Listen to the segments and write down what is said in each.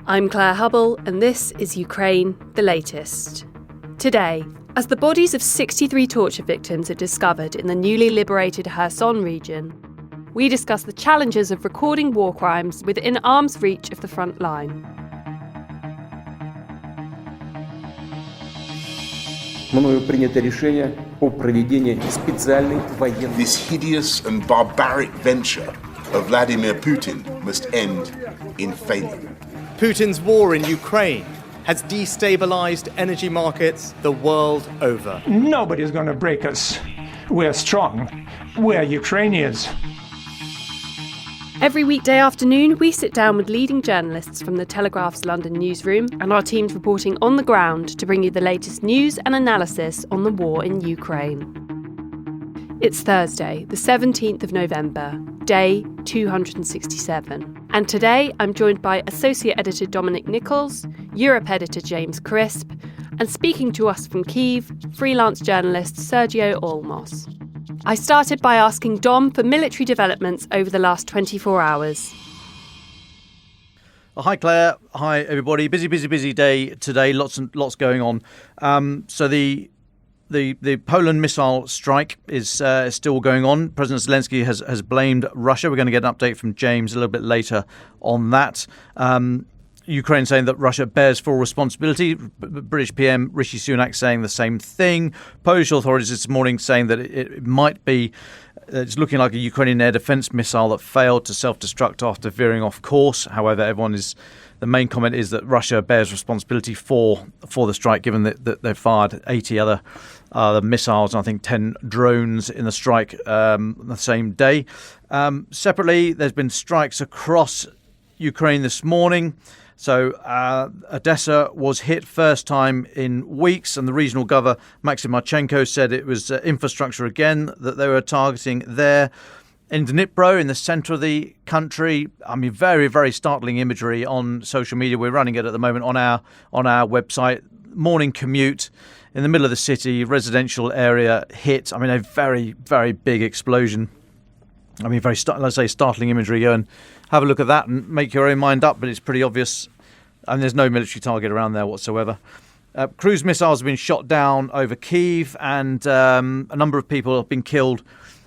I'm Claire Hubble, and this is Ukraine, the latest. Today, as the bodies of 63 torture victims are discovered in the newly liberated Kherson region, we discuss the challenges of recording war crimes within arm's reach of the front line. This hideous and barbaric venture of Vladimir Putin must end in failure. Putin's war in Ukraine has destabilized energy markets the world over. Nobody's going to break us. We're strong. We're Ukrainians. Every weekday afternoon, we sit down with leading journalists from the Telegraph's London newsroom and our teams reporting on the ground to bring you the latest news and analysis on the war in Ukraine. It's Thursday, the 17th of November, day 267. And today I'm joined by Associate Editor Dominic Nicholls, Europe Editor James Crisp, and speaking to us from Kyiv, freelance journalist Sergio Olmos. I started by asking Dom for military developments over the last 24 hours. Hi Claire, hi everybody. Busy day today. Lots going on. So the Poland missile strike is still going on. President Zelensky has blamed Russia. We're going to get an update from James a little bit later on that. Ukraine saying that Russia bears full responsibility. British PM Rishi Sunak saying the same thing. Polish authorities this morning saying that it might be, it's looking like a Ukrainian air defence missile that failed to self-destruct after veering off course. However, the main comment is that Russia bears responsibility for the strike, given that they've fired 80 other missiles and I think 10 drones in the strike the same day. Separately, there's been strikes across Ukraine this morning. So Odessa was hit first time in weeks, and the regional governor, Maxim Marchenko, said it was infrastructure again that they were targeting there. In Dnipro, in the centre of the country, I mean, very, very startling imagery on social media. We're running it at the moment on our website. Morning commute in the middle of the city, residential area hit. I mean, a very, very big explosion. I mean, startling imagery. Go and have a look at that and make your own mind up, but it's pretty obvious. And there's no military target around there whatsoever. Cruise missiles have been shot down over Kyiv, and a number of people have been killed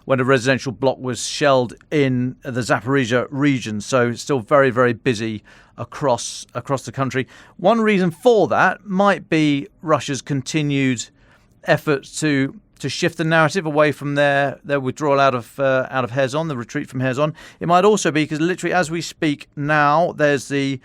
when a residential block was shelled in the Zaporizhia region. So it's still very, very busy across the country. One reason for that might be Russia's continued efforts to shift the narrative away from their withdrawal out of Kherson, the retreat from Kherson. It might also be because literally as we speak now, there's the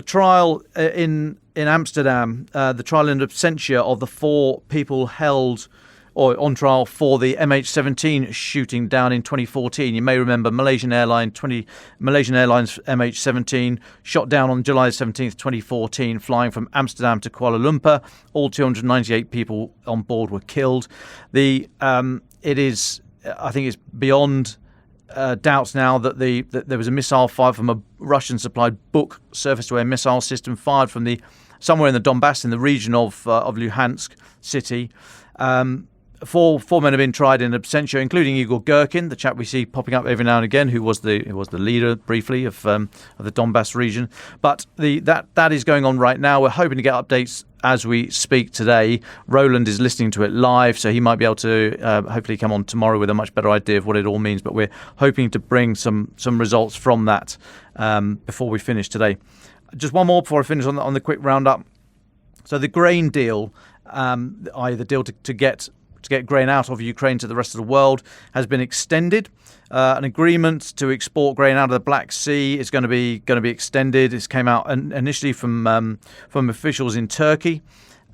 trial in Amsterdam, the trial in absentia of the 4 people held or on trial for the MH17 shooting down in 2014. You may remember Malaysian Airlines MH17 shot down on July 17th, 2014, flying from Amsterdam to Kuala Lumpur. All 298 people on board were killed. I think it's beyond doubts now that there was a missile fired from a Russian-supplied Buk surface-to-air missile system fired from somewhere in the Donbass, in the region of Luhansk city. 4 men have been tried in absentia, including Igor Girkin, the chap we see popping up every now and again, who was the leader briefly of the Donbass region. But that is going on right now. We're hoping to get updates as we speak today. Roland is listening to it live, so he might be able to hopefully come on tomorrow with a much better idea of what it all means. But we're hoping to bring some results from that before we finish today. Just one more before I finish on the quick roundup. So the grain deal, i.e. the deal to get grain out of Ukraine to the rest of the world, has been extended. An agreement to export grain out of the Black Sea is going to be extended. This came out initially from officials in Turkey,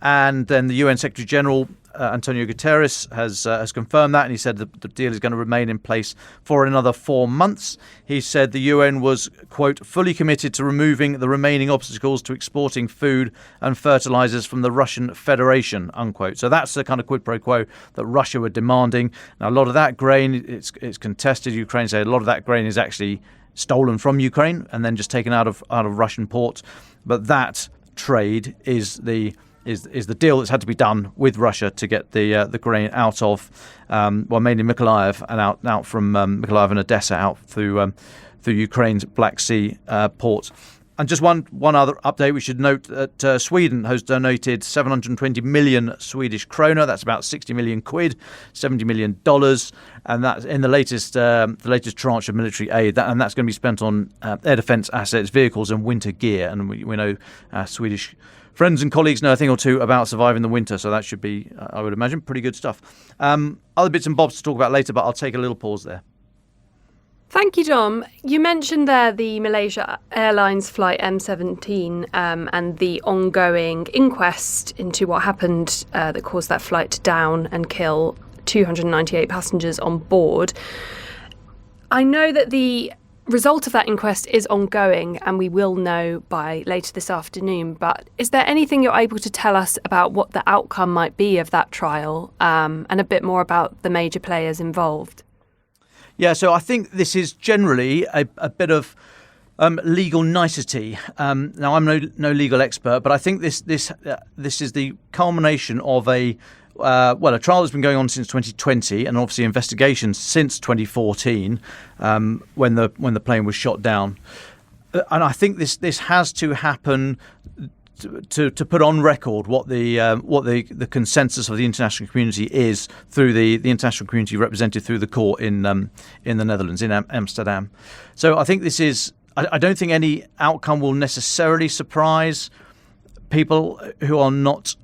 and then the UN Secretary General Antonio Guterres has confirmed that, and he said that the deal is going to remain in place for another 4 months. He said the UN was, quote, fully committed to removing the remaining obstacles to exporting food and fertilizers from the Russian Federation, unquote. So that's the kind of quid pro quo that Russia were demanding. Now, a lot of that grain, it's contested. Ukraine say a lot of that grain is actually stolen from Ukraine and then just taken out of Russian ports. But that trade is the deal that's had to be done with Russia to get the grain out of, mainly Mykolaiv and out from Mykolaiv and Odessa out through Ukraine's Black Sea ports. And just one other update, we should note that Sweden has donated 720 million Swedish krona. That's about 60 million quid, $70 million, and that's in the latest tranche of military aid. And that's going to be spent on air defence assets, vehicles, and winter gear. And we know Swedish friends and colleagues know a thing or two about surviving the winter, so that should be, I would imagine, pretty good stuff. Other bits and bobs to talk about later, but I'll take a little pause there. Thank you, Dom. You mentioned there the Malaysia Airlines flight M17 and the ongoing inquest into what happened that caused that flight to down and kill 298 passengers on board. I know that the result of that inquest is ongoing and we will know by later this afternoon, but is there anything you're able to tell us about what the outcome might be of that trial and a bit more about the major players involved? Yeah, so I think this is generally a bit of legal nicety. Now, I'm no legal expert, but I think this is the culmination of a trial that's been going on since 2020, and obviously investigations since 2014, when the plane was shot down. And I think this has to happen to put on record what the consensus of the international community is through the international community represented through the court in the Netherlands, in Amsterdam. So I think this is. I don't think any outcome will necessarily surprise people who are not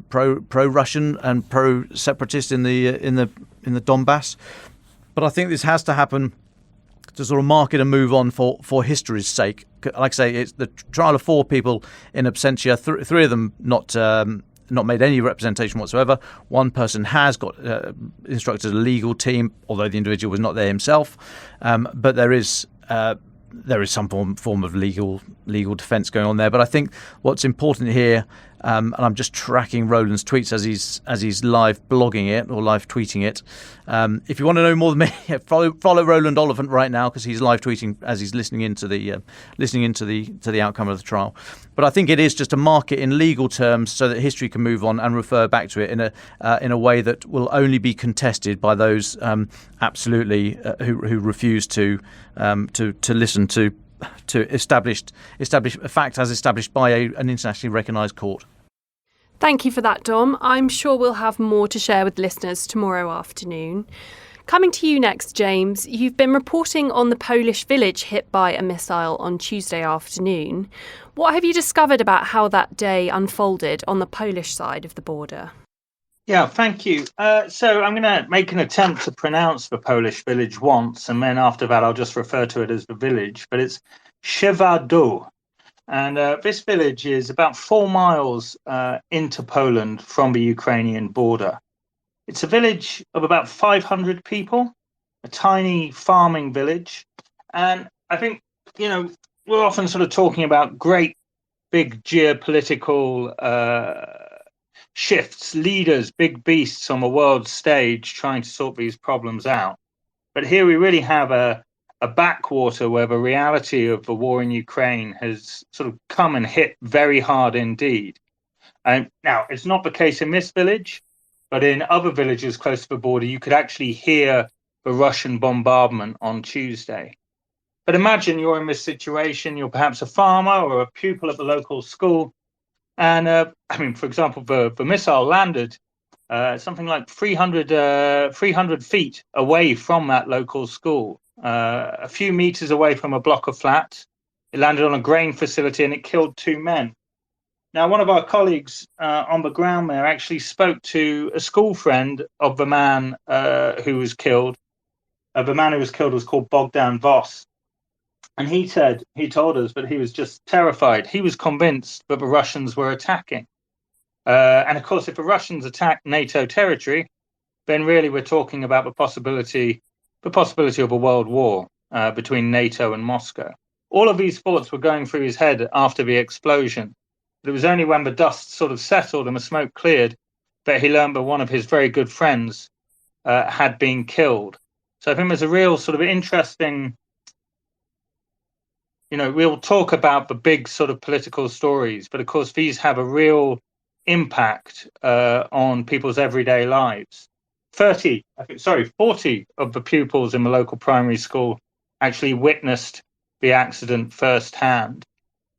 pro-Russian and pro-separatist in the Donbass. But I think this has to happen to sort of mark it and move on for history's sake. Like I say, it's the trial of 4 people in absentia. 3 of them not made any representation whatsoever. One person has got instructed a legal team, although the individual was not there himself. But there is some form of legal defence going on there. But I think what's important here, and I'm just tracking Roland's tweets as he's live blogging it or live tweeting it. If you want to know more than me, follow Roland Oliphant right now, because he's live tweeting as he's listening into the outcome of the trial. But I think it is just to mark it in legal terms so that history can move on and refer back to it in a way that will only be contested by those absolutely who refuse to listen to established a fact as established by an internationally recognised court. Thank you for that, Dom. I'm sure we'll have more to share with listeners tomorrow afternoon. Coming to you next, James, you've been reporting on the Polish village hit by a missile on Tuesday afternoon. What have you discovered about how that day unfolded on the Polish side of the border? Yeah, thank you. So I'm going to make an attempt to pronounce the Polish village once, and then after that I'll just refer to it as the village. But it's Siewado. And this village is about 4 miles into Poland from the Ukrainian border. It's a village of about 500 people, a tiny farming village. And I think, we're often sort of talking about great, big geopolitical shifts, leaders, big beasts on the world stage trying to sort these problems out. But here we really have a backwater where the reality of the war in Ukraine has sort of come and hit very hard indeed. And now, it's not the case in this village, but in other villages close to the border, you could actually hear the Russian bombardment on Tuesday. But imagine you're in this situation, you're perhaps a farmer or a pupil at the local school. And for example, the missile landed something like 300 feet away from that local school, a few meters away from a block of flats. It landed on a grain facility and it killed 2 men. Now, one of our colleagues on the ground there actually spoke to a school friend of the man who was killed. The man who was killed was called Bogdan Voss. And he told us that he was just terrified. He was convinced that the Russians were attacking. And of course, if the Russians attack NATO territory, then really we're talking about the possibility of a world war between NATO and Moscow. All of these thoughts were going through his head after the explosion. But it was only when the dust sort of settled and the smoke cleared that he learned that one of his very good friends had been killed. So I think there's a real sort of interesting, we'll talk about the big sort of political stories, but of course these have a real impact on people's everyday lives. 40 of the pupils in the local primary school actually witnessed the accident firsthand.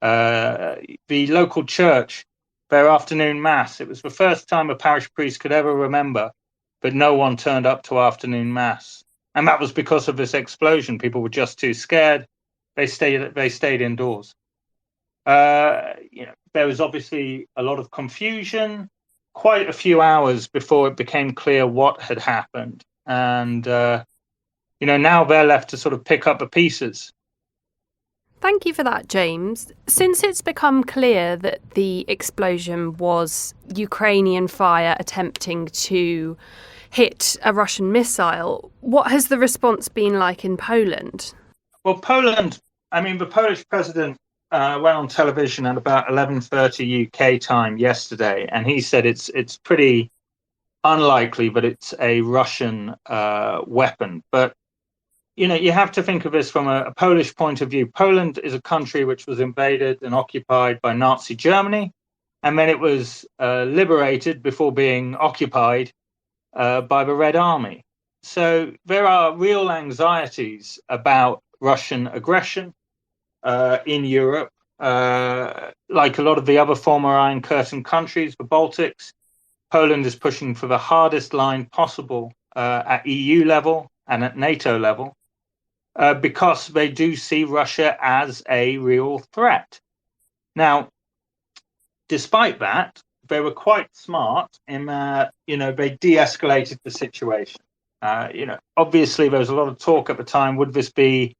The local church, their afternoon mass, it was the first time a parish priest could ever remember, but no one turned up to afternoon mass. And that was because of this explosion. People were just too scared. They stayed indoors. There was obviously a lot of confusion, quite a few hours before it became clear what had happened. And, now they're left to sort of pick up the pieces. Thank you for that, James. Since it's become clear that the explosion was Ukrainian fire attempting to hit a Russian missile, what has the response been like in Poland? Well, the Polish president went on television at about 11:30 UK time yesterday, and he said it's pretty unlikely that it's a Russian weapon. But you have to think of this from a Polish point of view. Poland is a country which was invaded and occupied by Nazi Germany, and then it was liberated before being occupied by the Red Army. So there are real anxieties about Russian aggression in Europe. Like a lot of the other former Iron Curtain countries, the Baltics, Poland is pushing for the hardest line possible at EU level and at NATO level, because they do see Russia as a real threat. Now, despite that, they were quite smart in that, they de-escalated the situation. Obviously, there was a lot of talk at the time, would this be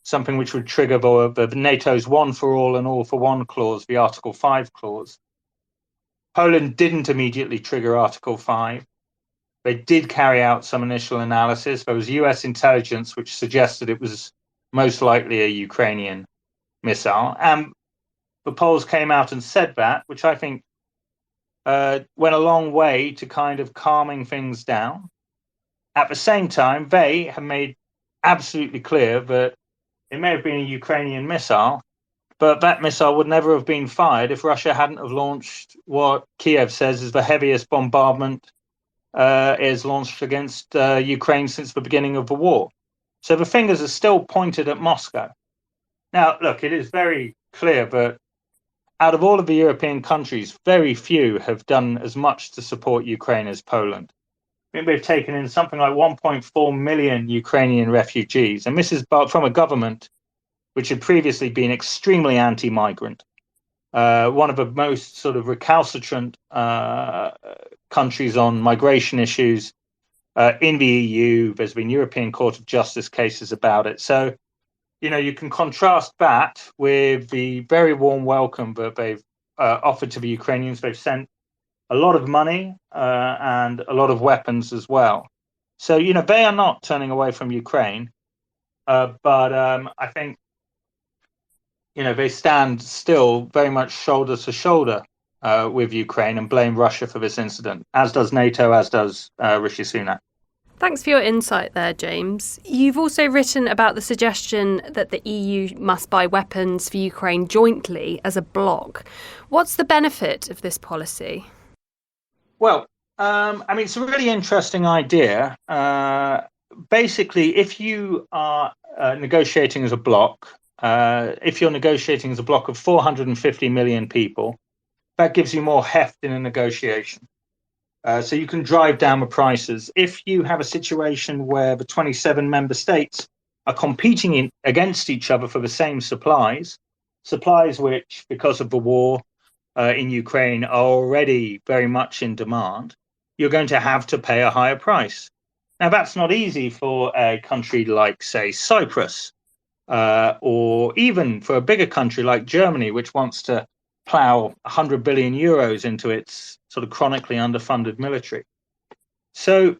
something which would trigger the NATO's one for all and all for one clause, the Article 5 clause. Poland didn't immediately trigger Article 5. They did carry out some initial analysis. There was US intelligence which suggested it was most likely a Ukrainian missile. And the Poles came out and said that, which I think went a long way to kind of calming things down. At the same time, they have made absolutely clear that it may have been a Ukrainian missile, but that missile would never have been fired if Russia hadn't have launched what Kyiv says is the heaviest bombardment is launched against Ukraine since the beginning of the war. So the fingers are still pointed at Moscow. Now, look, it is very clear that out of all of the European countries, very few have done as much to support Ukraine as Poland. I think they've taken in something like 1.4 million Ukrainian refugees, and this is from a government which had previously been extremely anti-migrant. One of the most sort of recalcitrant countries on migration issues in the EU. There's been European Court of Justice cases about it. So, you can contrast that with the very warm welcome that they've offered to the Ukrainians. They've sent a lot of money and a lot of weapons as well. So, they are not turning away from Ukraine, but I think, they stand still very much shoulder to shoulder with Ukraine and blame Russia for this incident, as does NATO, as does Rishi Sunak. Thanks for your insight there, James. You've also written about the suggestion that the EU must buy weapons for Ukraine jointly as a bloc. What's the benefit of this policy? Well, it's a really interesting idea. Basically, if you are negotiating as a bloc, if you're negotiating as a bloc of 450 million people, that gives you more heft in a negotiation. So you can drive down the prices. If you have a situation where the 27 member states are competing against each other for the same supplies which, because of the war in Ukraine, are already very much in demand, you're going to have to pay a higher price. Now, that's not easy for a country like, say, Cyprus, or even for a bigger country like Germany, which wants to plow 100 billion euros into its sort of chronically underfunded military. So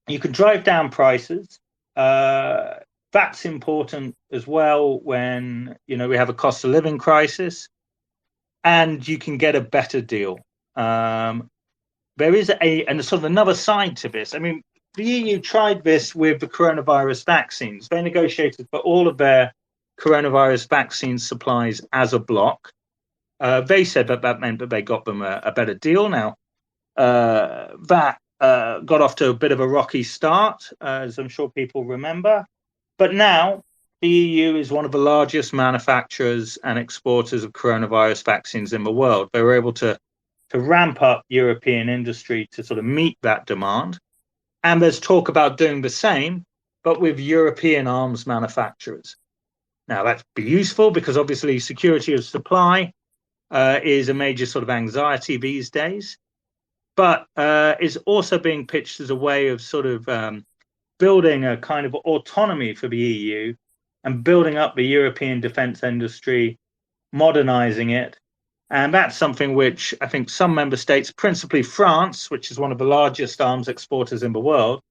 you can drive down prices. That's important as well when, we have a cost of living crisis, and you can get a better deal. There is and sort of another side to this. The EU tried this with the coronavirus vaccines. They negotiated for all of their coronavirus vaccine supplies as a bloc. They said that meant that they got them a better deal. Now, that got off to a bit of a rocky start, as I'm sure people remember. But now the EU is one of the largest manufacturers and exporters of coronavirus vaccines in the world. They were able to ramp up European industry to sort of meet that demand. And there's talk about doing the same, but with European arms manufacturers. Now, that's be useful because obviously security of supply is a major sort of anxiety these days, but is also being pitched as a way of sort of building a kind of autonomy for the EU and building up the European defense industry, modernizing it. And that's something which I think some member states, principally France, which is one of the largest arms exporters in the world,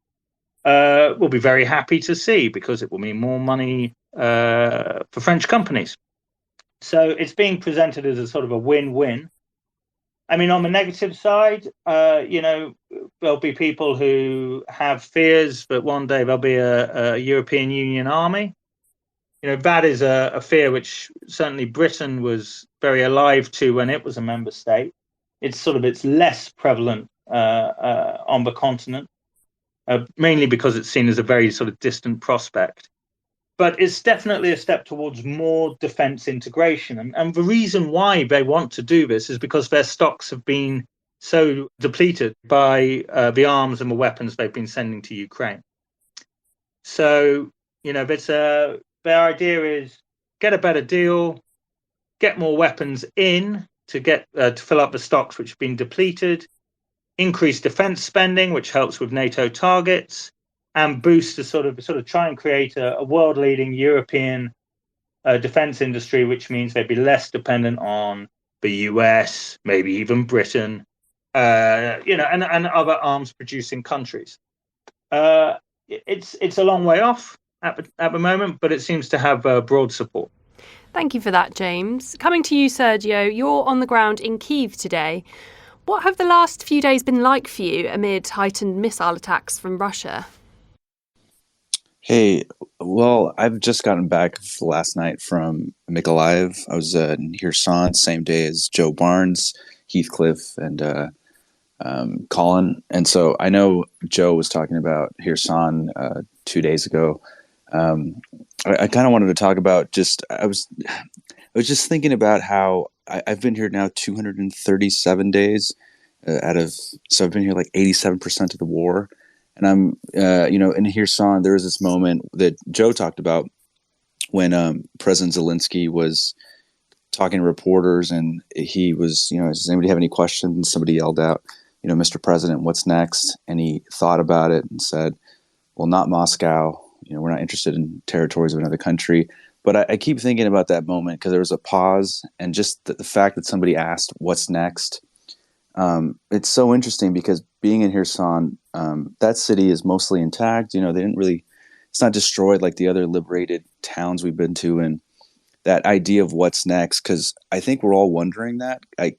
will be very happy to see, because it will mean more money for French companies. So it's being presented as a sort of a win-win. I mean, on the negative side, there'll be people who have fears that one day there'll be a European Union army. That is a fear which certainly Britain was very alive to when it was a member state. It's less prevalent on the continent, mainly because it's seen as a very sort of distant prospect. But it's definitely a step towards more defence integration. And the reason why they want to do this is because their stocks have been so depleted by the arms and the weapons they've been sending to Ukraine. So, their idea is get a better deal, get more weapons in to fill up the stocks which have been depleted, increase defence spending, which helps with NATO targets, and boost to sort of try and create a world-leading European defence industry, which means they'd be less dependent on the US, maybe even Britain, and other arms-producing countries. It's a long way off at the moment, but it seems to have broad support. Thank you for that, James. Coming to you, Sergio, you're on the ground in Kyiv today. What have the last few days been like for you amid heightened missile attacks from Russia? Hey, well, I've just gotten back last night from Mykolaiv. I was in Kherson, same day as Joe Barnes, Heathcliff, and Colin. And so I know Joe was talking about Kherson 2 days ago. I kind of wanted to talk about I was just thinking about how I've been here now 237 days so I've been here like 87% of the war. And I'm, in Kherson, there was this moment that Joe talked about when President Zelensky was talking to reporters, and he was, does anybody have any questions? And somebody yelled out, Mr. President, what's next? And he thought about it and said, well, not Moscow. We're not interested in territories of another country. But I keep thinking about that moment because there was a pause, and just the fact that somebody asked, what's next? It's so interesting because being in Kherson, that city is mostly intact. It's not destroyed like the other liberated towns we've been to. And that idea of what's next, because I think we're all wondering that. I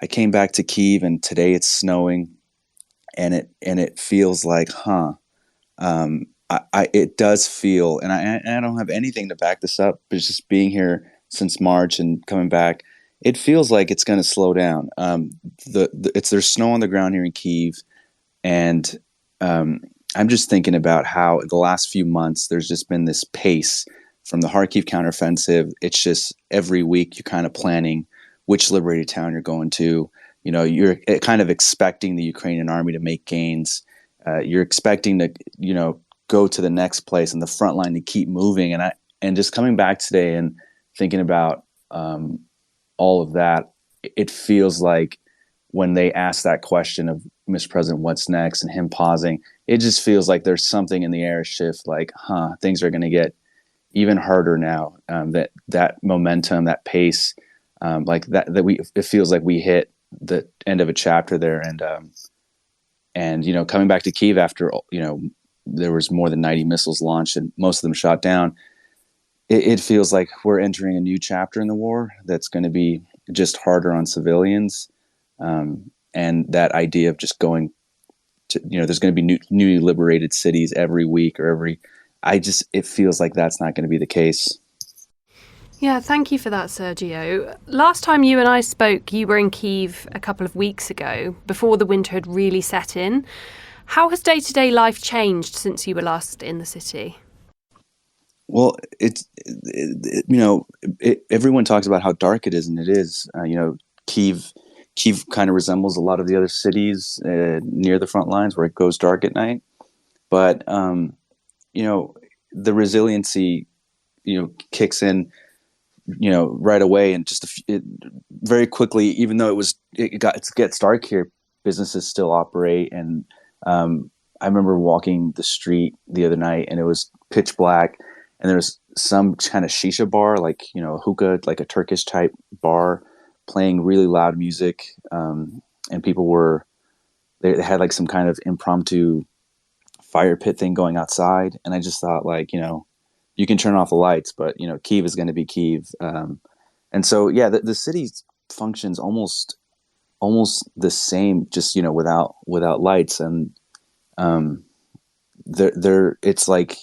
came back to Kyiv, and today it's snowing, and it feels like, it does feel, and I don't have anything to back this up, but just being here since March and coming back, it feels like it's going to slow down. There's snow on the ground here in Kyiv, and I'm just thinking about how the last few months there's just been this pace from the Kharkiv counteroffensive. It's just every week you're kind of planning which liberated town you're going to. You're kind of expecting the Ukrainian army to make gains. You're expecting to, go to the next place in the front line to keep moving. And just coming back today and thinking about all of that, it feels like when they ask that question of Mr. President, what's next, and him pausing, it just feels like there's something in the air shift, like, things are going to get even harder now. That momentum, that pace, it feels like we hit the end of a chapter there. And coming back to Kyiv after, there was more than 90 missiles launched and most of them shot down. It feels like we're entering a new chapter in the war that's going to be just harder on civilians. And that idea of just going to, there's going to be newly liberated cities every week or it feels like that's not going to be the case. Yeah, thank you for that, Sergio. Last time you and I spoke, you were in Kyiv a couple of weeks ago, before the winter had really set in. How has day-to-day life changed since you were last in the city? Well, everyone talks about how dark it is, and it is. Kyiv kind of resembles a lot of the other cities near the front lines where it goes dark at night. But the resiliency, kicks in, right away, and very quickly. Even though it gets dark here, businesses still operate. And I remember walking the street the other night, and it was pitch black, and there was some kind of shisha bar, like a hookah, like a Turkish type bar, playing really loud music, and people they had like some kind of impromptu fire pit thing going outside. And I just thought, like, you can turn off the lights, but Kyiv is going to be Kyiv. And so, yeah, the city functions almost the same, just without lights. And it's like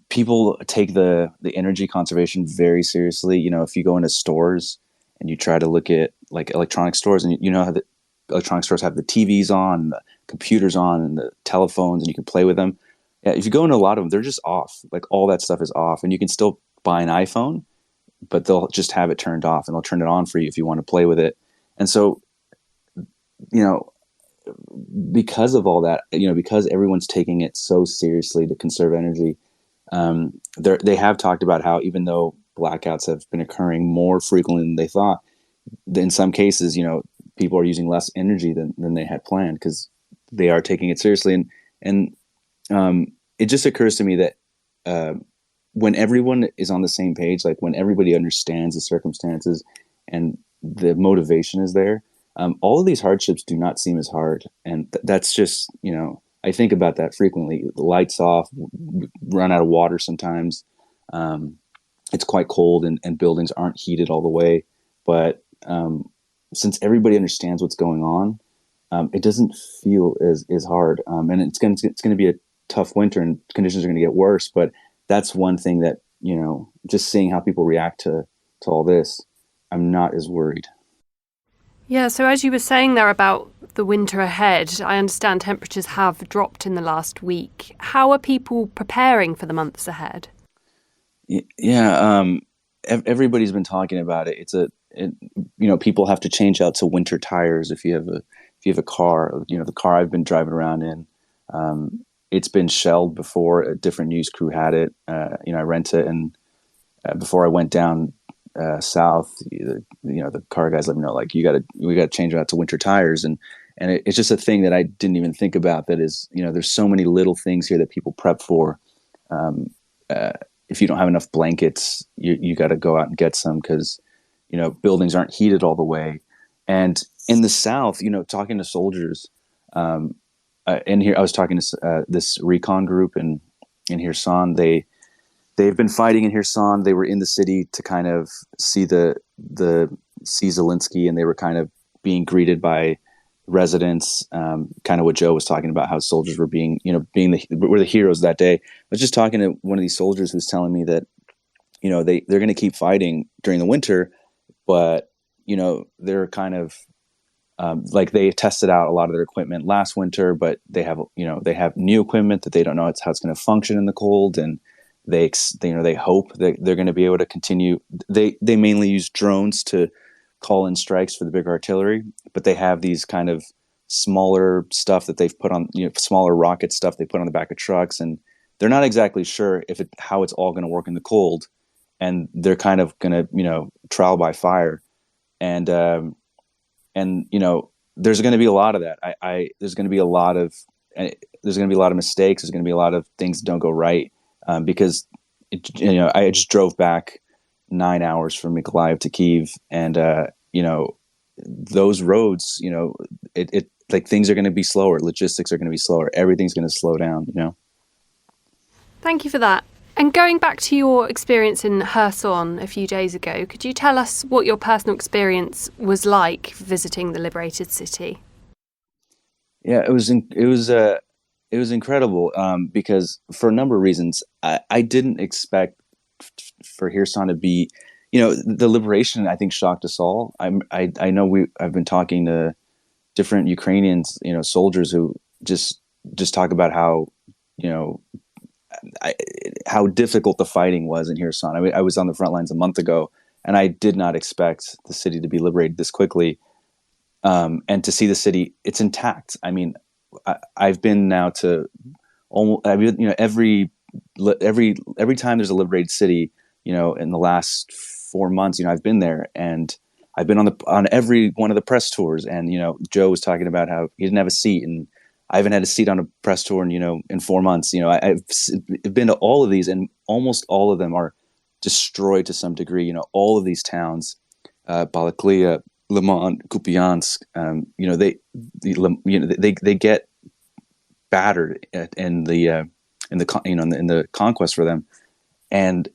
people take the energy conservation very seriously. If you go into stores and you try to look at like electronic stores, and how the electronic stores have the TVs on, the computers on, and the telephones, and you can play with them. Yeah, if you go into a lot of them, they're just off. Like, all that stuff is off, and you can still buy an iPhone, but they'll just have it turned off, and they'll turn it on for you if you want to play with it. And so, because of all that, because everyone's taking it so seriously to conserve energy, they have talked about how, even though blackouts have been occurring more frequently than they thought, in some cases, people are using less energy than they had planned, because they are taking it seriously. And it just occurs to me that when everyone is on the same page, like when everybody understands the circumstances and the motivation is there, all of these hardships do not seem as hard. And that's just, I think about that frequently. The lights off, run out of water sometimes. It's quite cold, and buildings aren't heated all the way. But since everybody understands what's going on, it doesn't feel as hard. And it's going to be a tough winter, and conditions are going to get worse. But that's one thing that, just seeing how people react to all this, I'm not as worried. Yeah, so as you were saying there about the winter ahead, I understand temperatures have dropped in the last week. How are people preparing for the months ahead? Yeah, everybody's been talking about it. People have to change out to winter tires if you have a car. The car I've been driving around in, it's been shelled before. A different news crew had it. I rent it, and before I went down south, the car guys let me know, like, we got to change it out to winter tires. And it's just a thing that I didn't even think about. That is, there's so many little things here that people prep for. If you don't have enough blankets, you got to go out and get some, because buildings aren't heated all the way. And in the South, talking to soldiers, in here, I was talking to this recon group in Kherson. They've been fighting in Kherson. They were in the city to kind of see Zelensky, and they were kind of being greeted by residents. Kind of what Joe was talking about, how soldiers were being the heroes that day. I was just talking to one of these soldiers who's telling me that, they're going to keep fighting during the winter, but, they're kind of, like, they tested out a lot of their equipment last winter, but they have new equipment that they don't know how it's going to function in the cold. And they hope that they're going to be able to continue. They mainly use drones to call in strikes for the big artillery, but they have these kind of smaller stuff that they've put on, smaller rocket stuff they put on the back of trucks, and they're not exactly sure how it's all going to work in the cold, and they're kind of going to trial by fire, and there's going to be a lot of that. There's going to be a lot of mistakes. There's going to be a lot of things that don't go right. Because I just drove back 9 hours from Mykolaiv to Kyiv, and those roads, like, things are going to be slower. Logistics are going to be slower. Everything's going to slow down. Thank you for that. And going back to your experience in Kherson a few days ago, could you tell us what your personal experience was like visiting the liberated city? Yeah, it was incredible, because for a number of reasons. I didn't expect for Kherson to be, the liberation, I think, shocked us all. I know I've been talking to different Ukrainians, soldiers, who just talk about how, how difficult the fighting was in Kherson. I mean, I was on the front lines a month ago, and I did not expect the city to be liberated this quickly. And to see the city, it's intact. I mean, I've been now to almost, every time there's a liberated city, in the last 4 months, I've been there, and I've been on every one of the press tours. And, Joe was talking about how he didn't have a seat, and I haven't had a seat on a press tour in 4 months. I've been to all of these, and almost all of them are destroyed to some degree. All of these towns, Balaklia, Lemont, Kupiansk, they get battered in the conquest for them, and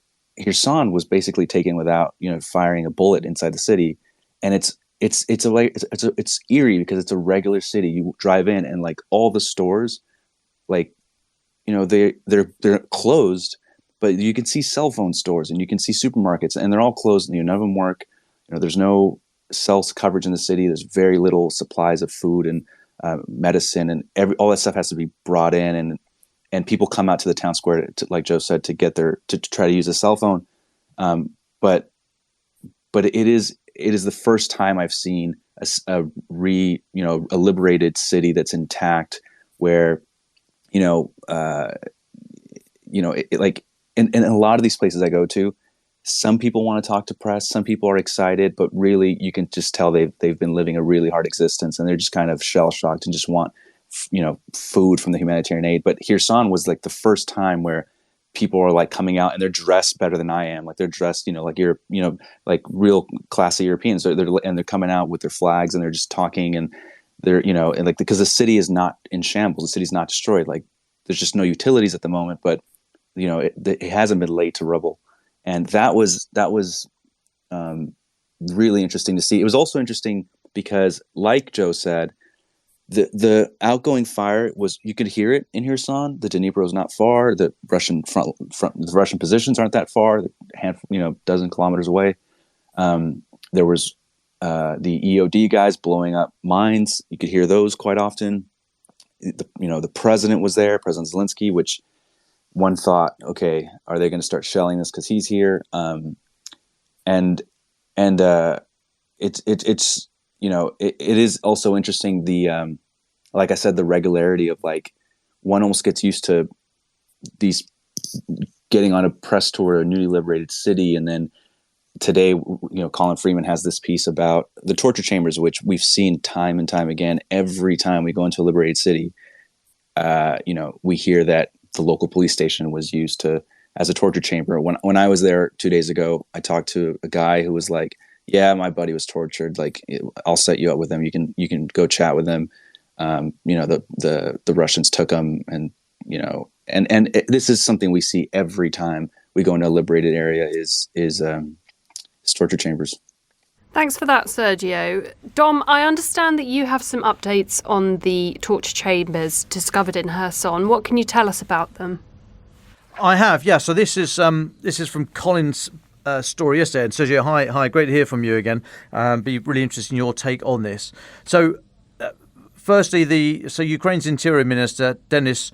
Kherson was basically taken without firing a bullet inside the city, and it's eerie because it's a regular city. You drive in, and like all the stores, they're closed, but you can see cell phone stores and you can see supermarkets, and they're all closed. None of them work. There's no cell coverage in the city. There's very little supplies of food and medicine, and all that stuff has to be brought in, and people come out to the town square to, like Joe said, to try to use a cell phone. But it is the first time I've seen a liberated city that's intact, where in a lot of these places I go to, some people want to talk to press, some people are excited, but really you can just tell they've been living a really hard existence, and they're just kind of shell shocked and just want food from the humanitarian aid. But Kherson was like the first time where people are like coming out, and they're dressed better than I am. Like they're dressed, like like real classy Europeans. They're coming out with their flags, and they're just talking, and they're and like because the city is not in shambles, the city's not destroyed. Like there's just no utilities at the moment, but it hasn't been laid to rubble, and that was really interesting to see. It was also interesting because, like Joe said, the outgoing fire was, you could hear it in Kherson. The Dnipro is not far. The Russian the Russian positions aren't that far. Dozen kilometers away. There was the EOD guys blowing up mines. You could hear those quite often. The president was there, President Zelensky, which one thought, okay, are they going to start shelling this because he's here? It is also interesting, like I said, the regularity of, like, one almost gets used to these getting on a press tour to a newly liberated city, and then today, Colin Freeman has this piece about the torture chambers, which we've seen time and time again. Every time we go into a liberated city, we hear that the local police station was used as a torture chamber. When I was there 2 days ago, I talked to a guy who was like, "Yeah, my buddy was tortured. Like, I'll set you up with him. You can go chat with him." The Russians took him, and this is something we see every time we go into a liberated area is torture chambers. Thanks for that, Sergio. Dom, I understand that you have some updates on the torture chambers discovered in Kherson. What can you tell us about them? I have, yeah. So this is from Colin's story yesterday. And Sergio, hi, great to hear from you again. Be really interested in your take on this. So, firstly, Ukraine's Interior Minister Denis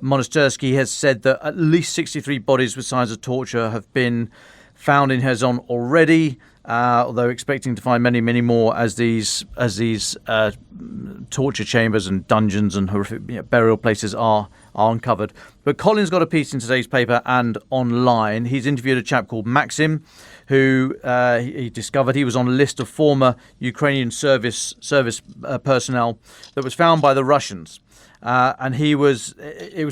Monastersky has said that at least 63 bodies with signs of torture have been found in Kherson already, although expecting to find many, many more as these torture chambers and dungeons and horrific burial places are uncovered. But Colin's got a piece in today's paper and online. He's interviewed a chap called Maxim, who he discovered he was on a list of former Ukrainian service personnel that was found by the Russians. And it was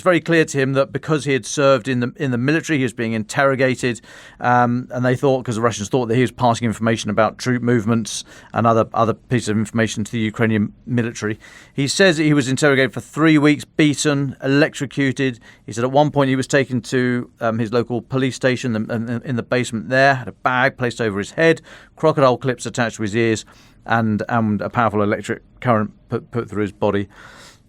very clear to him that because he had served in the military, he was being interrogated, and they thought, because the Russians thought, that he was passing information about troop movements and other pieces of information to the Ukrainian military. He says that he was interrogated for 3 weeks, beaten, electrocuted. He said at one point he was taken to his local police station in the basement there, had a bag placed over his head, crocodile clips attached to his ears, and a powerful electric current put through his body.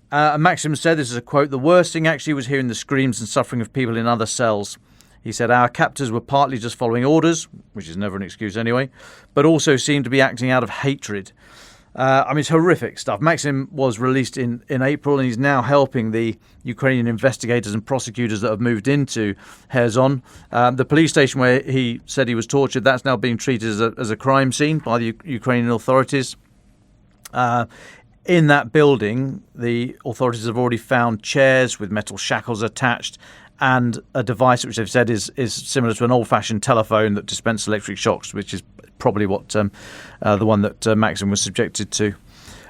Maxim said, this is a quote, "The worst thing actually was hearing the screams and suffering of people in other cells." He said, "Our captors were partly just following orders," which is never an excuse anyway, "but also seemed to be acting out of hatred." It's horrific stuff. Maxim was released in April, and he's now helping the Ukrainian investigators and prosecutors that have moved into Kherson. The police station where he said he was tortured, that's now being treated as a crime scene by the Ukrainian authorities. In that building, the authorities have already found chairs with metal shackles attached and a device which they've said is similar to an old-fashioned telephone that dispensed electric shocks, which is probably what the one that Maxim was subjected to.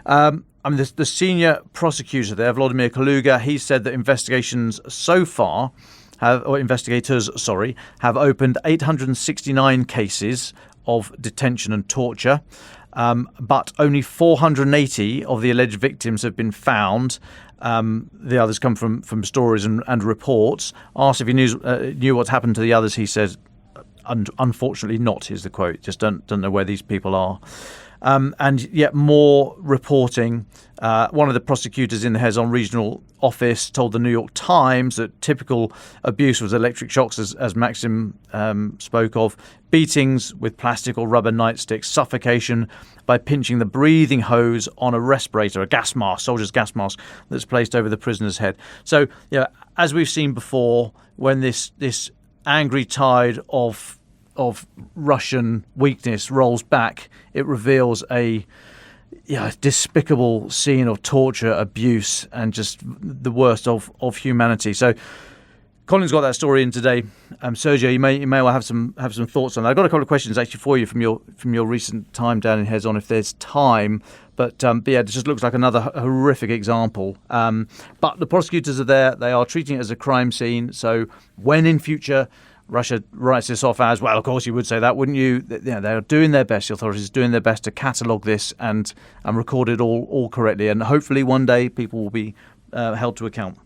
The senior prosecutor there, Vladimir Kaluga, he said that investigators have opened 869 cases of detention and torture. But only 480 of the alleged victims have been found. The others come from stories and reports. Asked if he knew what happened to the others, he said, "Unfortunately not," is the quote. Just don't know where these people are. And yet more reporting. One of the prosecutors in the Kherson regional office told the New York Times that typical abuse was electric shocks, as Maxim spoke of, beatings with plastic or rubber nightsticks, suffocation by pinching the breathing hose on a respirator, a gas mask, soldier's gas mask that's placed over the prisoner's head. So, as we've seen before, when this angry tide of Russian weakness rolls back, it reveals a despicable scene of torture, abuse, and just the worst of humanity. So Colin's got that story in today. Sergio, you may well have some thoughts on that. I've got a couple of questions actually for you from your recent time down in Kherson, if there's time. But it just looks like another horrific example. But the prosecutors are there; they are treating it as a crime scene. So when in future Russia writes this off as, well, of course you would say that, wouldn't you? They're doing their best. The authorities are doing their best to catalogue this and record it all correctly. And hopefully one day people will be held to account.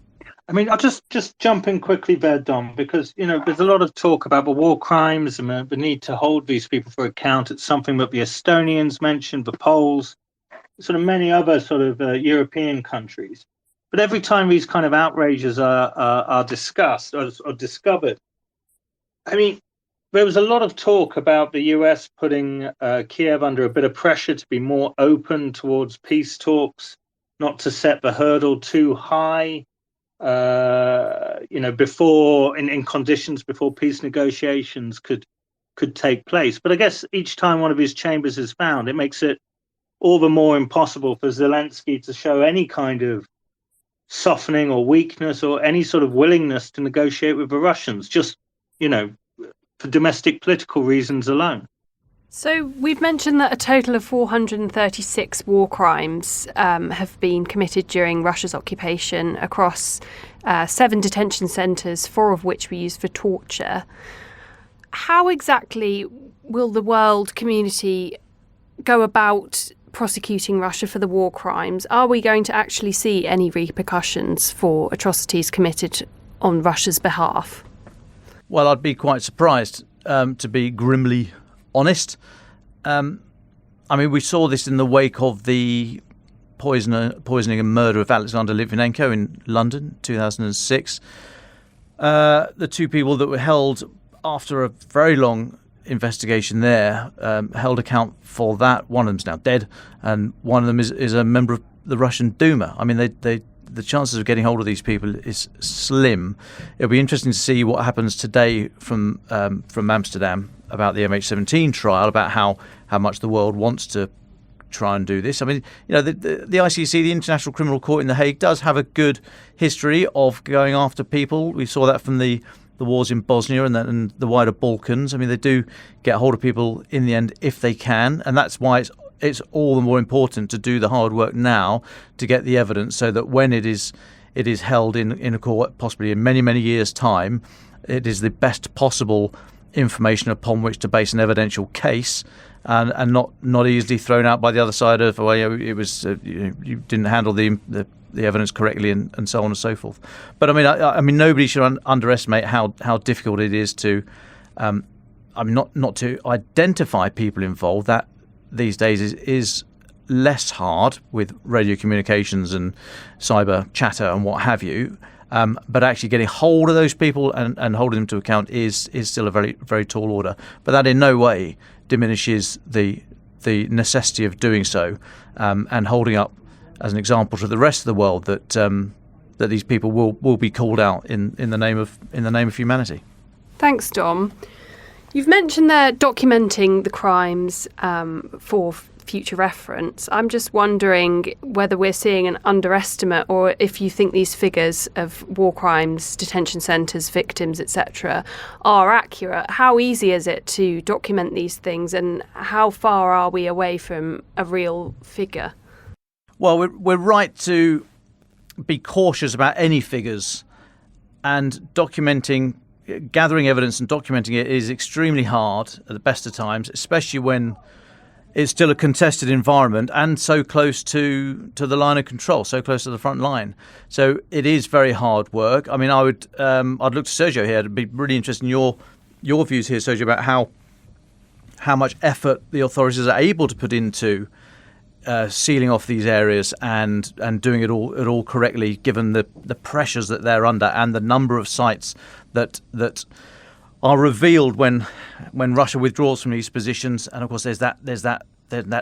I'll just jump in quickly there, Dom, because, there's a lot of talk about the war crimes and the need to hold these people for account. It's something that the Estonians mentioned, the Poles, sort of many other sort of European countries. But every time these kind of outrages are discussed or discovered, there was a lot of talk about the US putting Kyiv under a bit of pressure to be more open towards peace talks, not to set the hurdle too high, before in conditions before peace negotiations could take place. But I guess each time one of his chambers is found, it makes it all the more impossible for Zelensky to show any kind of softening or weakness or any sort of willingness to negotiate with the Russians, just for domestic political reasons alone. So we've mentioned that a total of 436 war crimes have been committed during Russia's occupation across 7 detention centres, 4 of which were used for torture. How exactly will the world community go about prosecuting Russia for the war crimes? Are we going to actually see any repercussions for atrocities committed on Russia's behalf? Well, I'd be quite surprised, to be grimly honest. We saw this in the wake of the poisoning and murder of Alexander Litvinenko in London, 2006. The 2 people that were held after a very long investigation there held account for that. One of them's now dead, and one of them is a member of the Russian Duma. The chances of getting hold of these people is slim. It'll be interesting to see what happens today from Amsterdam about the MH17 trial, about how much the world wants to try and do this. The ICC, the International Criminal Court in The Hague, does have a good history of going after people. We saw that from the wars in Bosnia and the wider Balkans. They do get hold of people in the end if they can, and that's why it's all the more important to do the hard work now to get the evidence, so that when it is held in a court, possibly in many, many years' time, it is the best possible information upon which to base an evidential case, and not easily thrown out by the other side of, it was you didn't handle the evidence correctly and so on and so forth. But nobody should underestimate how difficult it is to not to identify people involved. That these days is less hard with radio communications and cyber chatter and what have you. But actually getting hold of those people and holding them to account is still a very, very tall order. But that in no way diminishes the the necessity of doing so, and holding up as an example to the rest of the world that that these people will be called out in the name of humanity. Thanks, Dom. You've mentioned there documenting the crimes for future reference. I'm just wondering whether we're seeing an underestimate, or if you think these figures of war crimes, detention centres, victims, etc. are accurate. How easy is it to document these things, and how far are we away from a real figure? Well, we're right to be cautious about any figures, and gathering evidence and documenting it is extremely hard at the best of times, especially when it's still a contested environment and so close to the line of control, so close to the front line. So it is very hard work. I mean, I'd look to Sergio here. It'd be really interesting your views here, Sergio, about how much effort the authorities are able to put into sealing off these areas and doing it all correctly, given the pressures that they're under and the number of sites that are revealed when Russia withdraws from these positions. And of course, there's that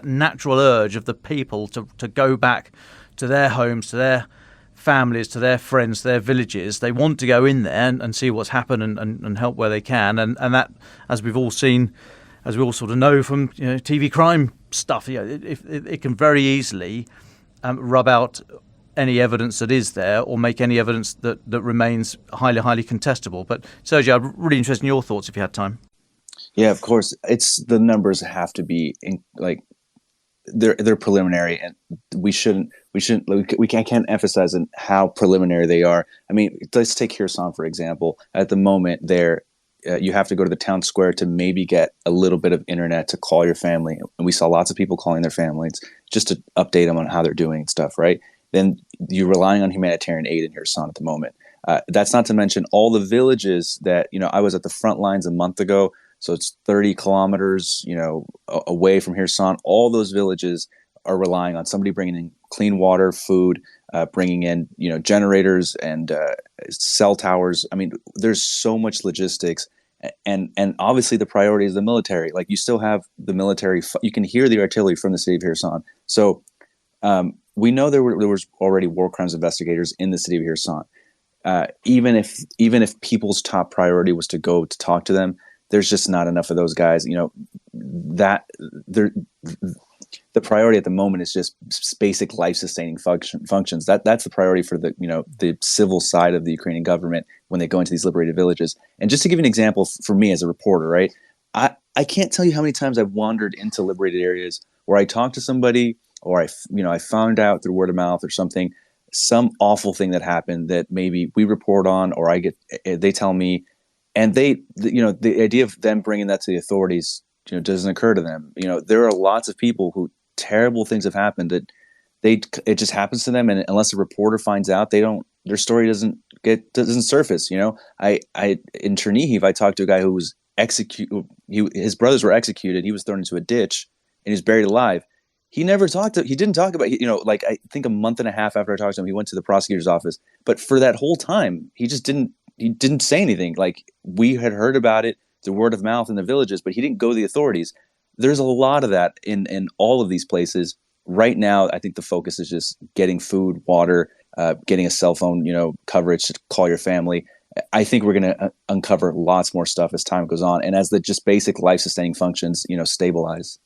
natural urge of the people to go back to their homes, to their families, to their friends, to their villages. They want to go in there and see what's happened and help where they can. And that, as we've all seen, as we all sort of know from TV crime stuff, it can very easily rub out any evidence that is there, or make any evidence that remains highly contestable. But Sergio, I'm really interested in your thoughts if you had time. Yeah, of course. It's the numbers have to be they're preliminary, and we can't emphasize how preliminary they are. I mean, let's take Kherson for example. At the moment, you have to go to the town square to maybe get a little bit of internet to call your family, and we saw lots of people calling their families just to update them on how they're doing and stuff, right? Then you're relying on humanitarian aid in Kherson at the moment. That's not to mention all the villages that, I was at the front lines a month ago, so it's 30 kilometers, away from Kherson. All those villages are relying on somebody bringing in clean water, food, bringing in, generators and cell towers. I mean, there's so much logistics, and obviously the priority is the military. Like, you still have the military. You can hear the artillery from the city of Kherson. So we know there was already war crimes investigators in the city of Kherson. Even if people's top priority was to go to talk to them, there's just not enough of those guys. The priority at the moment is just basic life-sustaining functions. That's the priority for the civil side of the Ukrainian government when they go into these liberated villages. And just to give you an example, for me as a reporter, right, I can't tell you how many times I've wandered into liberated areas where I talked to somebody, or I found out through word of mouth or something, some awful thing that happened that maybe we report on, or they tell me, and the idea of them bringing that to the authorities, doesn't occur to them. There are lots of people who terrible things have happened that it just happens to them, and unless a reporter finds out, their story doesn't surface. In Chernihiv, I talked to a guy who was executed. His brothers were executed. He was thrown into a ditch and he was buried alive. He didn't talk about, I think a month and a half after I talked to him, he went to the prosecutor's office. But for that whole time, he didn't say anything. Like, we had heard about it through word of mouth in the villages, but he didn't go to the authorities. There's a lot of that in all of these places. Right now, I think the focus is just getting food, water, getting a cell phone, coverage to call your family. I think we're going to uncover lots more stuff as time goes on, and as the just basic life-sustaining functions, stabilize.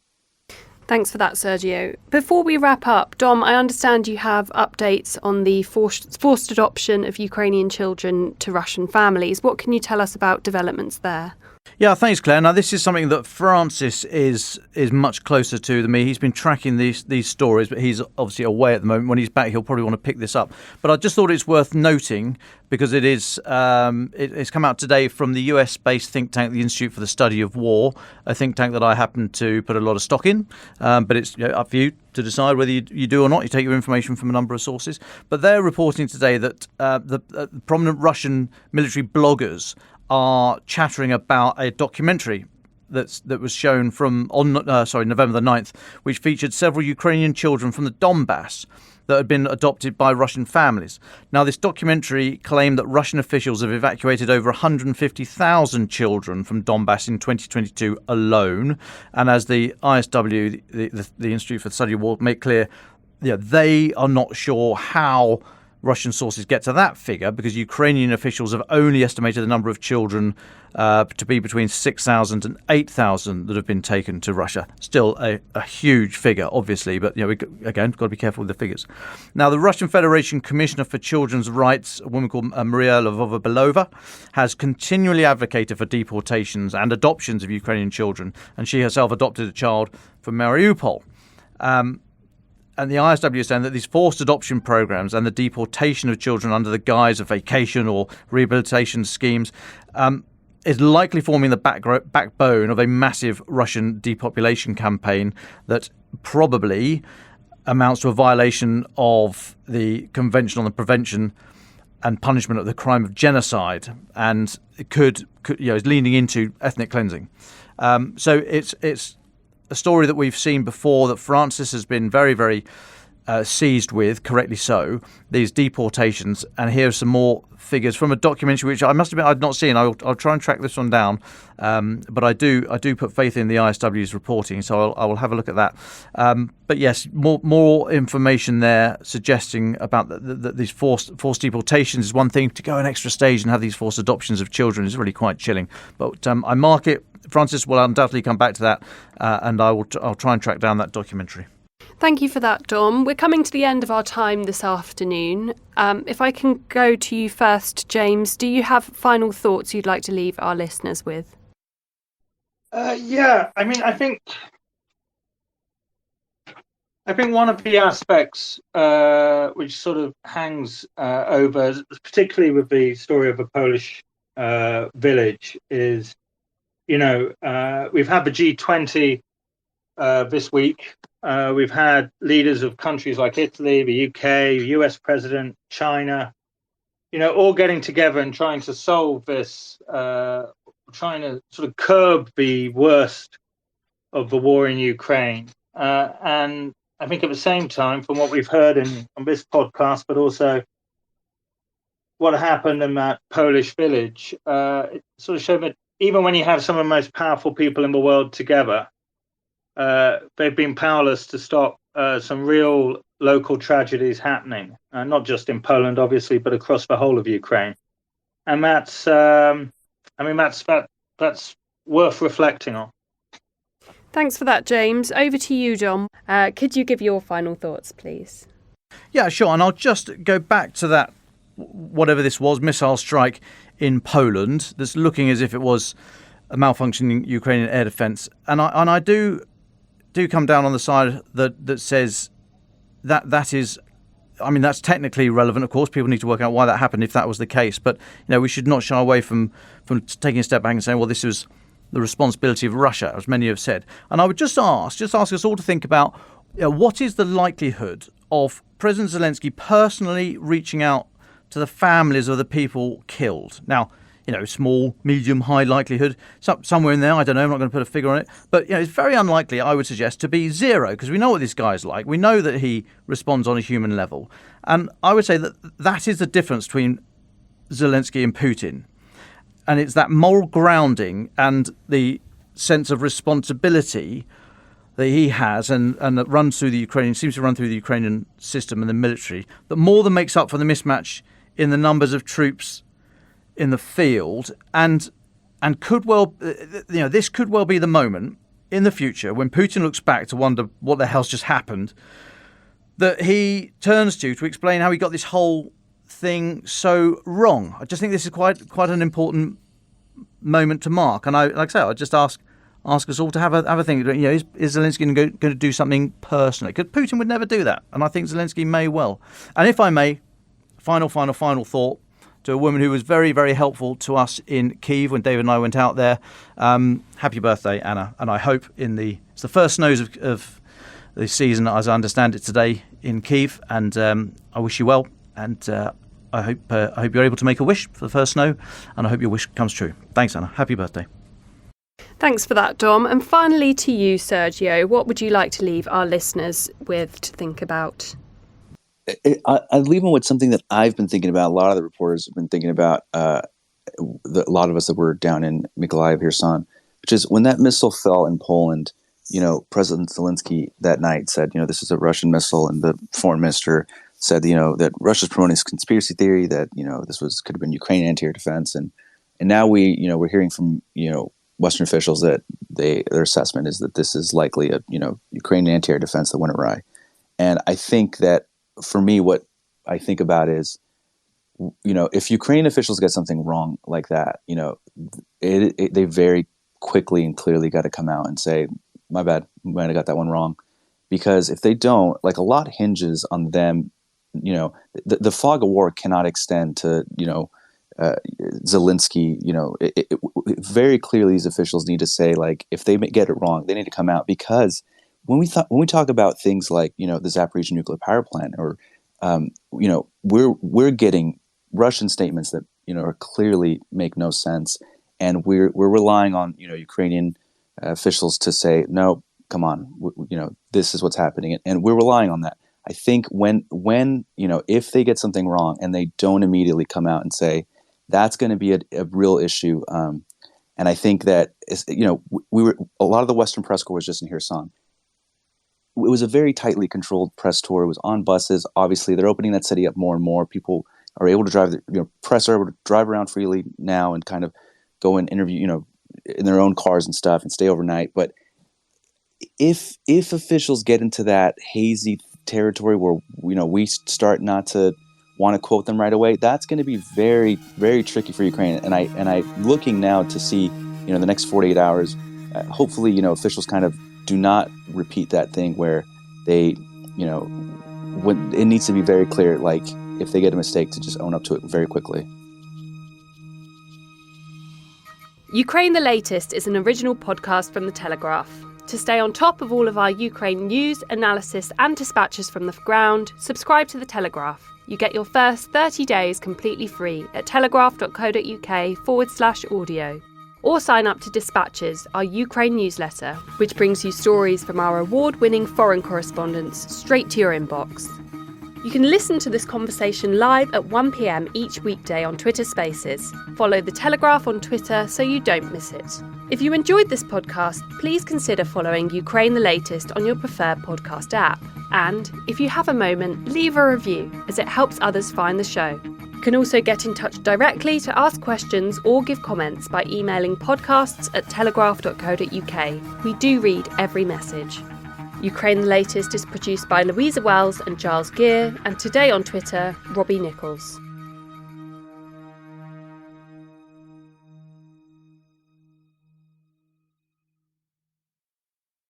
Thanks for that, Sergio. Before we wrap up, Dom, I understand you have updates on the forced adoption of Ukrainian children to Russian families. What can you tell us about developments there? Yeah, thanks, Claire. Now, this is something that Francis is much closer to than me. He's been tracking these stories, but he's obviously away at the moment. When he's back, he'll probably want to pick this up. But I just thought it's worth noting because it's come out today from the US-based think tank, the Institute for the Study of War, a think tank that I happen to put a lot of stock in. But it's up for you to decide whether you do or not. You take your information from a number of sources. But they're reporting today that the prominent Russian military bloggers are chattering about a documentary that was shown from November the 9th, which featured several Ukrainian children from the Donbass that had been adopted by Russian families. Now, this documentary claimed that Russian officials have evacuated over 150,000 children from Donbass in 2022 alone. And as the ISW, the Institute for the Study of War, make clear, they are not sure how Russian sources get to that figure, because Ukrainian officials have only estimated the number of children to be between 6,000 and 8,000 that have been taken to Russia. Still a huge figure, obviously, but we've got to be careful with the figures. Now, the Russian Federation Commissioner for Children's Rights, a woman called Maria Lvova-Belova, has continually advocated for deportations and adoptions of Ukrainian children, and she herself adopted a child from Mariupol. And the ISW is saying that these forced adoption programs and the deportation of children under the guise of vacation or rehabilitation schemes is likely forming the backbone of a massive Russian depopulation campaign that probably amounts to a violation of the Convention on the Prevention and Punishment of the Crime of Genocide, and it could is leaning into ethnic cleansing. So it's a story that we've seen before, that Francis has been very, very seized with, correctly so, these deportations. And here are some more figures from a documentary which I must admit I'd not seen. I'll try and track this one down, but I do put faith in the ISW's reporting, so I will have a look at that. But yes, more information there suggesting about that these forced deportations is one thing. To go an extra stage and have these forced adoptions of children is really quite chilling. But I mark it. Francis will undoubtedly come back to that, and I'll try and track down that documentary. Thank you for that, Dom. We're coming to the end of our time this afternoon. If I can go to you first, James, do you have final thoughts you'd like to leave our listeners with? Yeah, I mean, I think one of the aspects which sort of hangs over, particularly with the story of a Polish village, is, we've had the G20 this week. We've had leaders of countries like Italy, the UK, US president, China, all getting together and trying to solve this, trying to sort of curb the worst of the war in Ukraine. And I think at the same time, from what we've heard on this podcast, but also what happened in that Polish village, it sort of showed that even when you have some of the most powerful people in the world together, they've been powerless to stop some real local tragedies happening, not just in Poland, obviously, but across the whole of Ukraine. And that's worth reflecting on. Thanks for that, James. Over to you, Dom. Could you give your final thoughts, please? Yeah, sure. And I'll just go back to that, whatever this was, missile strike in Poland that's looking as if it was a malfunctioning Ukrainian air defence. And I do come down on the side that says that is, I mean, that's technically relevant. Of course, people need to work out why that happened if that was the case. But we should not shy away from taking a step back and saying, well, this was the responsibility of Russia, as many have said. And I would just ask us all to think about what is the likelihood of President Zelensky personally reaching out to the families of the people killed. Now, small, medium, high likelihood, somewhere in there. I don't know. I'm not going to put a figure on it. But, it's very unlikely, I would suggest, to be zero, because we know what this guy's like. We know that he responds on a human level. And I would say that is the difference between Zelensky and Putin. And it's that moral grounding and the sense of responsibility that he has and that seems to run through the Ukrainian system and the military, that more than makes up for the mismatch in the numbers of troops in the field, and could well, this could well be the moment in the future when Putin looks back to wonder what the hell's just happened, that he turns to explain how he got this whole thing so wrong. I just think this is quite an important moment to mark, and I just ask us all to have a think. Is Zelensky going to do something personally? Because Putin would never do that, and I think Zelensky may well. And if I may, final thought to a woman who was very, very helpful to us in Kyiv when David and I went out there. Happy birthday, Anna! And I hope it's the first snows of the season, as I understand it, today in Kyiv. And I wish you well. And I hope you're able to make a wish for the first snow. And I hope your wish comes true. Thanks, Anna. Happy birthday. Thanks for that, Dom. And finally to you, Sergio, what would you like to leave our listeners with to think about? I leave them with something that I've been thinking about. A lot of the reporters have been thinking about, a lot of us that were down in Mykolaiv, Kherson, which is when that missile fell in Poland, President Zelensky that night said, this is a Russian missile. And the foreign minister said, that Russia's promoting this conspiracy theory that, this could have been Ukrainian anti-air defense. And now we're hearing from, Western officials that their assessment is that this is likely a, Ukrainian anti-air defense that went awry. And I think that for me, what I think about is, if Ukrainian officials get something wrong like that, they very quickly and clearly got to come out and say, my bad, we might have got that one wrong. Because if they don't, a lot hinges on them, the fog of war cannot extend to, Zelensky, very clearly these officials need to say, if they get it wrong, they need to come out, because when we talk about things like, the Zaporizhzhia nuclear power plant, or, we're getting Russian statements that, are clearly make no sense. And we're relying on, Ukrainian officials to say, no, come on, this is what's happening. And we're relying on that. I think when if they get something wrong and they don't immediately come out and say, that's going to be a real issue. And I think that, we were, a lot of the Western press corps was just in Kherson. It was a very tightly controlled press tour. It was on buses. Obviously, they're opening that city up more and more. People are able to drive, press are able to drive around freely now and kind of go and interview, in their own cars and stuff and stay overnight. But if officials get into that hazy territory where, we start not to want to quote them right away, that's going to be very, very tricky for Ukraine. And I looking now to see, the next 48 hours, hopefully, officials kind of do not repeat that thing where they, when it needs to be very clear, if they get a mistake, to just own up to it very quickly. Ukraine the Latest is an original podcast from The Telegraph. To stay on top of all of our Ukraine news, analysis and dispatches from the ground, subscribe to The Telegraph. You get your first 30 days completely free at telegraph.co.uk/audio. Or sign up to Dispatches, our Ukraine newsletter, which brings you stories from our award-winning foreign correspondents straight to your inbox. You can listen to this conversation live at 1 p.m. each weekday on Twitter Spaces. Follow The Telegraph on Twitter so you don't miss it. If you enjoyed this podcast, please consider following Ukraine the Latest on your preferred podcast app. And if you have a moment, leave a review, as it helps others find the show. You can also get in touch directly to ask questions or give comments by emailing podcasts@telegraph.co.uk. We do read every message. Ukraine the Latest is produced by Louisa Wells and Giles Gear, and today on Twitter, Robbie Nicholls.